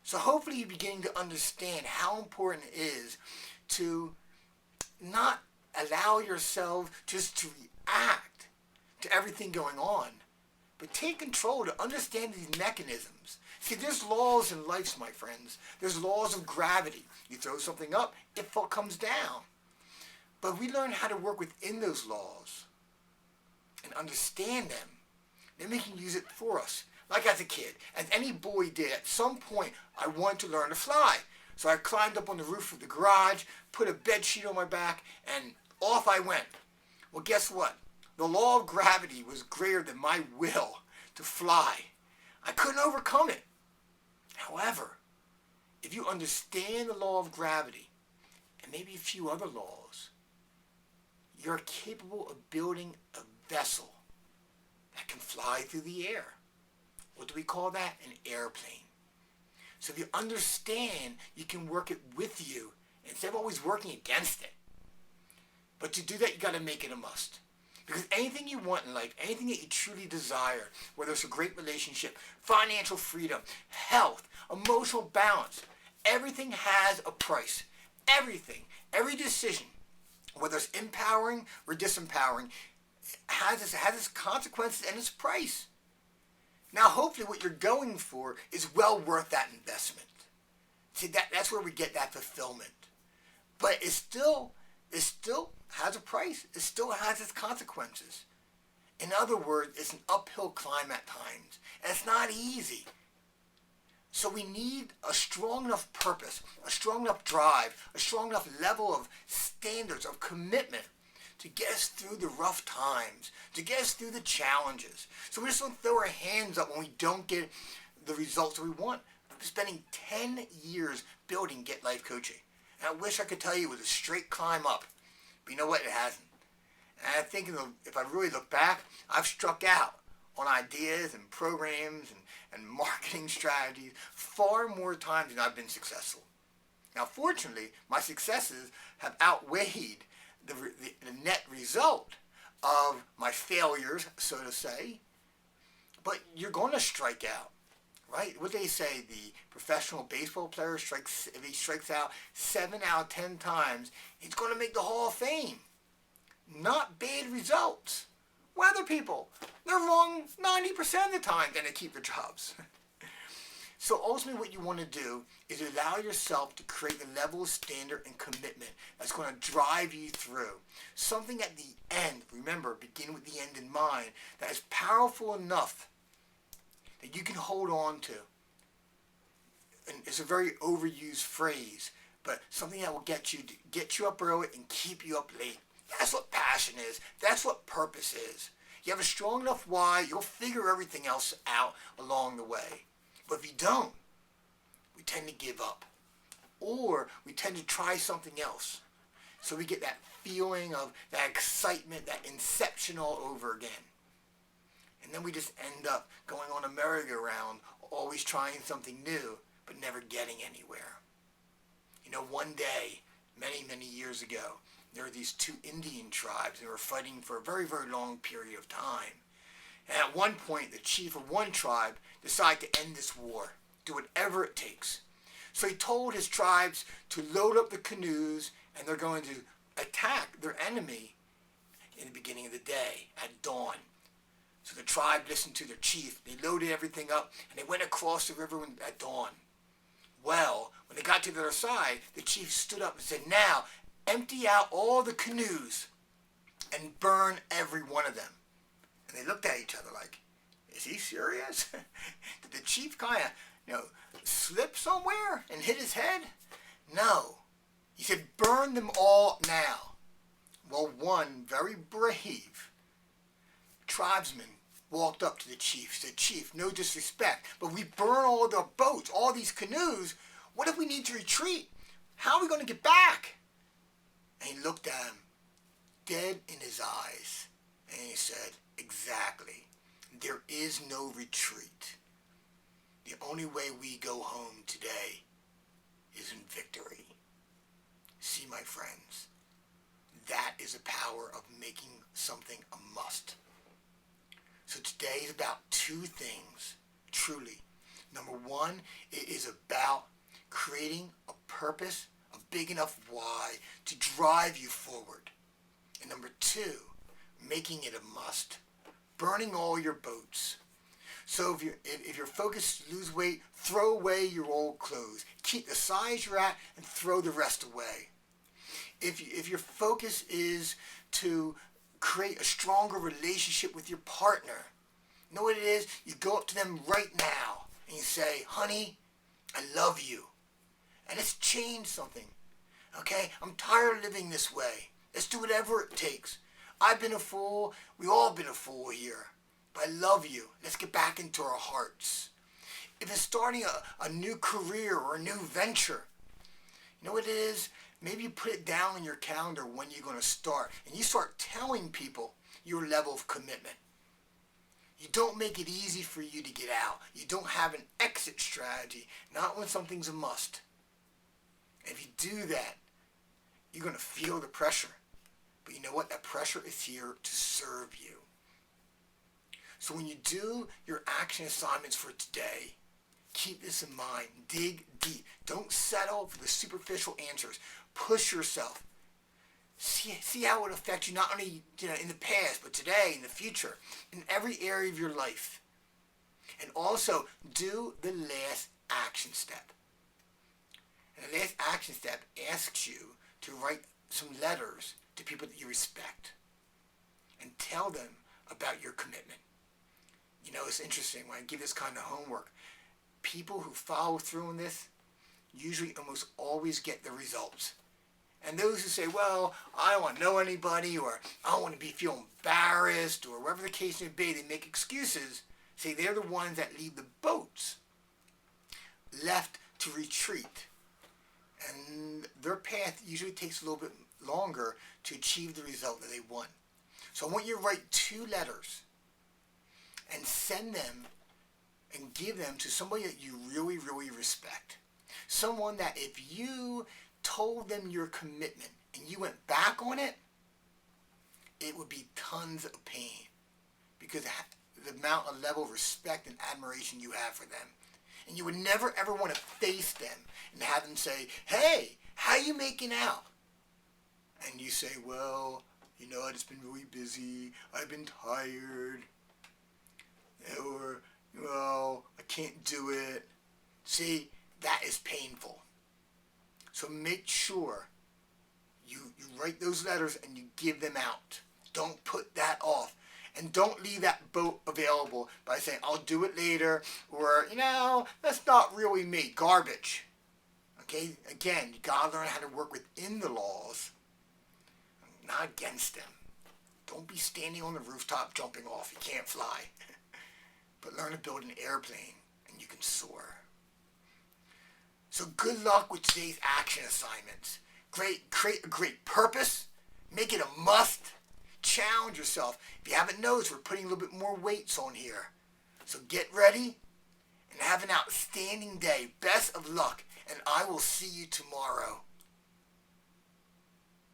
So hopefully you're beginning to understand how important it is to not allow yourself just to react to everything going on, but take control to understand these mechanisms. See, there's laws in life, my friends. There's laws of gravity. You throw something up, it comes down. But we learn how to work within those laws and understand them. Then we can use it for us. Like as a kid, as any boy did, at some point I wanted to learn to fly. So I climbed up on the roof of the garage, put a bed sheet on my back, and off I went. Well, guess what? The law of gravity was greater than my will to fly. I couldn't overcome it. However, if you understand the law of gravity, and maybe a few other laws, you're capable of building a vessel that can fly through the air. What do we call that? An airplane. So if you understand, you can work it with you instead of always working against it. But to do that, you got to make it a must. Because anything you want in life, anything that you truly desire, whether it's a great relationship, financial freedom, health, emotional balance, everything has a price. Everything, every decision, whether it's empowering or disempowering, has its consequences and its price. Now, hopefully what you're going for is well worth that investment. See, that's where we get that fulfillment. But it still has a price. It still has its consequences. In other words, it's an uphill climb at times. And it's not easy. So we need a strong enough purpose, a strong enough drive, a strong enough level of standards, of commitment to get us through the rough times, to get us through the challenges. So we just don't throw our hands up when we don't get the results that we want. I've been spending 10 years building Get Life Coaching. And I wish I could tell you it was a straight climb up. But you know what? It hasn't. And I think if I really look back, I've struck out on ideas and programs and marketing strategies far more times than I've been successful. Now, fortunately, my successes have outweighed the net result of my failures, so to say. But you're going to strike out, right? What they say, the professional baseball player if he strikes out 7 out of 10 times, he's going to make the Hall of Fame. Not bad results. Weather people, they're wrong 90% of the time, then they keep their jobs. So ultimately what you want to do is allow yourself to create the level of standard and commitment that's going to drive you through. Something at the end, remember, begin with the end in mind, that is powerful enough that you can hold on to. And it's a very overused phrase, but something that will get you up early and keep you up late. That's what passion is. That's what purpose is. You have a strong enough why, you'll figure everything else out along the way. But if you don't, we tend to give up. Or we tend to try something else. So we get that feeling of that excitement, that inception all over again. And then we just end up going on a merry-go-round, always trying something new, but never getting anywhere. You know, one day, many, many years ago, there were these 2 Indian tribes. They were fighting for a very, very long period of time. And at one point, the chief of one tribe decided to end this war, do whatever it takes. So he told his tribes to load up the canoes, and they're going to attack their enemy in the beginning of the day, at dawn. So the tribe listened to their chief. They loaded everything up, and they went across the river at dawn. Well, when they got to the other side, the chief stood up and said, "Now, empty out all the canoes and burn every one of them." And they looked at each other like, is he serious? Did the chief kind of, slip somewhere and hit his head? No. He said, burn them all now. Well, one very brave tribesman walked up to the chief, said, "Chief, no disrespect, but we burn all the boats, all these canoes. What if we need to retreat? How are we going to get back?" And he looked at him, dead in his eyes, and he said, "Exactly. There is no retreat. The only way we go home today is in victory." See, my friends, that is the power of making something a must. So today is about 2 things, truly. Number 1, it is about creating a purpose, a big enough why to drive you forward. And number 2, making it a must. Burning all your boats. So if you're focused to lose weight, throw away your old clothes. Keep the size you're at and throw the rest away. If your focus is to create a stronger relationship with your partner, you know what it is? You go up to them right now and you say, honey, I love you. And let's change something. Okay? I'm tired of living this way. Let's do whatever it takes. I've been a fool. We've all been a fool here. But I love you. Let's get back into our hearts. If it's starting a new career or a new venture, you know what it is? Maybe you put it down on your calendar when you're going to start. And you start telling people your level of commitment. You don't make it easy for you to get out. You don't have an exit strategy. Not when something's a must. If you do that, you're going to feel the pressure. But you know what? That pressure is here to serve you. So when you do your action assignments for today, keep this in mind. Dig deep. Don't settle for the superficial answers. Push yourself. See how it affects you not only in the past, but today, in the future, in every area of your life. And also, do the last action step. And the last action step asks you to write some letters to people that you respect and tell them about your commitment. You know, it's interesting when I give this kind of homework. People who follow through on this usually almost always get the results. And those who say, well, I don't want to know anybody, or I don't want to feel embarrassed, or whatever the case may be, they make excuses, say they're the ones that leave the boats left to retreat. And their path usually takes a little bit longer to achieve the result that they want. So I want you to write 2 letters and send them and give them to somebody that you really, really respect. Someone that if you told them your commitment and you went back on it, it would be tons of pain because the amount of level of respect and admiration you have for them. And you would never ever want to face them and have them say, hey, how you making out? And you say, well, I just been really busy. I've been tired. Or, well, I can't do it. See, that is painful. So make sure you write those letters and you give them out. Don't put that off. And don't leave that boat available by saying, I'll do it later, or, that's not really me. Garbage. Okay? Again, you gotta learn how to work within the laws, not against them. Don't be standing on the rooftop jumping off. You can't fly. But learn to build an airplane and you can soar. So good luck with today's action assignments. Create a great purpose. Make it a must. Challenge yourself. If you haven't noticed, we're putting a little bit more weights on here. So get ready and have an outstanding day. Best of luck, and I will see you tomorrow.